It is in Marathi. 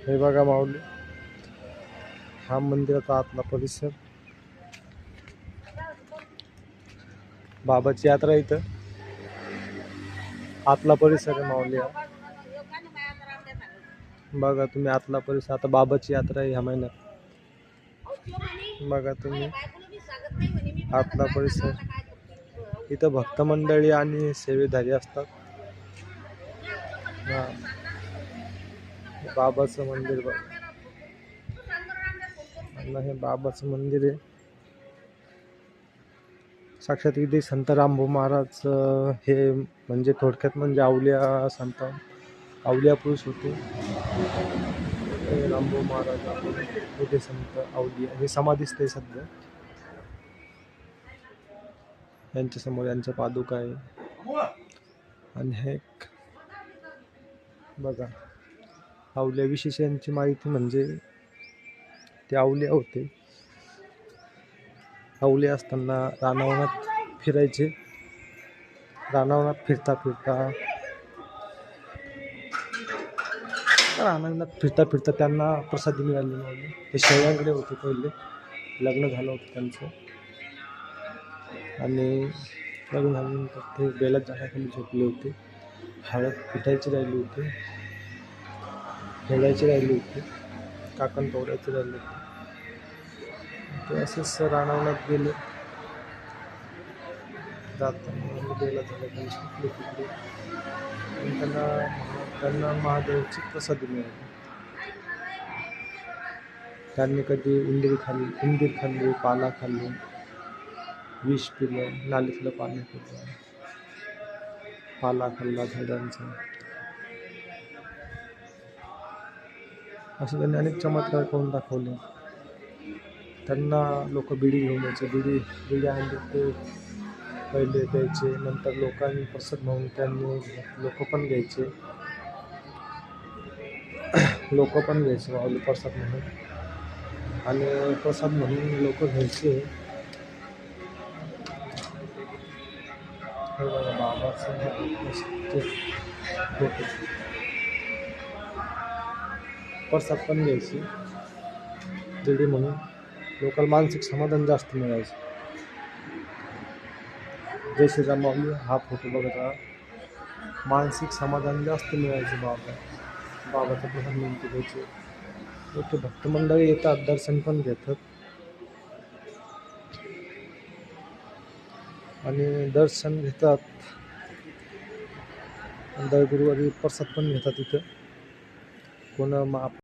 हे बघा माऊली, हा मंदिराचा आतला परिसर. बाबाची यात्रा इथं आतला परिसर आहे माऊली हा. बघा तुम्ही आतला परिसर. आता बाबाची यात्रा आहे ह्या महिन्यात. बघा तुम्ही आतला परिसर. इथं भक्त मंडळी आणि सेवेधारी असतात. हा, बाबाचं मंदिर बघ. हे बाबाचं मंदिर आहे. साक्षात इथे संत रामभाऊ महाराज हे म्हणजे थोडक्यात म्हणजे अवलिया संत, अवलिया पुरुष होते रामभाऊ महाराज. इथे संत अवलिया हे समाधीस्थ आहे सध्या. यांच्या समोर यांच्या पादुका आहे. आणि हे बघा अवलिया विशेष यांची माहिती म्हणजे ते अवलिया होते. अवलिया असताना रानावनात फिरायचे. रानावनात फिरता फिरता त्यांना प्रसादी मिळाली नव्हती. ते शेळ्यांकडे होते पहिले. लग्न झालं होतं त्यांचं आणि लग्न झाल्यानंतर ते बेलात झाडाखाली झोपले होते. हळद पिटायची राहिली होती, खेळायची राहिली होती, काकण तोडायची राहिली होती. ते असेच रानावनात गेले. जाताना बेला झाडाखाली झोपले तिकडे आणि त्यांना महादेवची प्रसादी मिळाली. त्यांनी कधी उंदीर खाल्ली, पाला खाल्ली, विष पिलं, नालीतलं पाणी पिलं, पाला खाल्ला झाडांचा. असं त्यांनी अनेक चमत्कार करून दाखवले. त्यांना लोक बिडी घेऊन यायचे. बिडी आणली ते पहिले द्यायचे. नंतर लोकांनी प्रसाद म्हणून त्यांनी लोक पण घ्यायचे प्रसाद म्हणून. आणि प्रसाद म्हणून लोक घ्यायचे. प्रसाद पण घ्यायचे बिडी म्हणून. लोकांना मानसिक समाधान जास्त मिळायचं. जय श्रीराम माऊली हा फोटो बघत राहा. मानसिक समाधान जास्त मिळायचं. बाबाचा प्रसाद म्हणून घ्यायचे. मोठे भक्त मंडळी येतात, दर्शन पण घेतात आणि दर गुरुवारी प्रसाद पण घेतात इथं. कोण